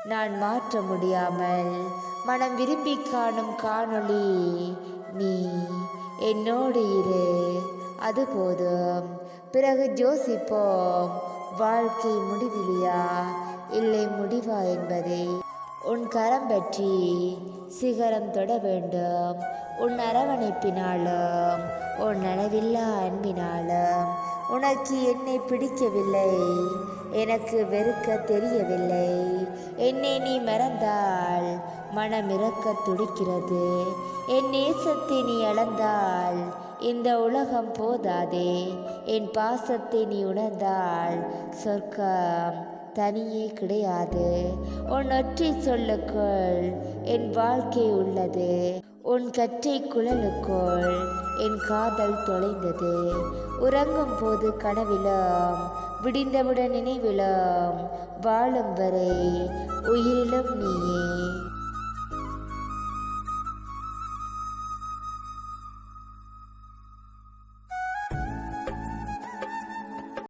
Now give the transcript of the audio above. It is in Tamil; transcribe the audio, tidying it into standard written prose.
நான் மாற்ற முடியாமல் மனம் விரும்பி காணும் காணொளி நீ என்னோடு இரு, அது போதும். பிறகு யோசிப்போம், வாழ்க்கை முடிவிலியா இல்லை முடிவா என்பதை. உன் கரம் பற்றி சிகரம் தொட வேண்டும், உன் அரவணைப்பினாலும் உன் நனவில்லா அன்பினாலும். உனக்கு என்னை பிடிக்கவில்லை, எனக்கு வெறுக்க தெரியவில்லை. என்னை நீ மறந்தால் மனம் இறக்க துடிக்கிறது. என் நேசத்தை நீ அளந்தால் இந்த உலகம் போதாதே. என் பாசத்தை நீ உணர்ந்தால் சொர்க்கம் தனியே கிடையாது. உன் ஒற்றை சொல்லுக்குள் என் வாழ்க்கை உள்ளது, உன் கற்றை குழலுக்குள் என் காதல் தொலைந்தது. உறங்கும் போது கனவிலும் விடிந்தவுடன் நினைவிலும் வாழும் வரை உயிரிலும் நீயே.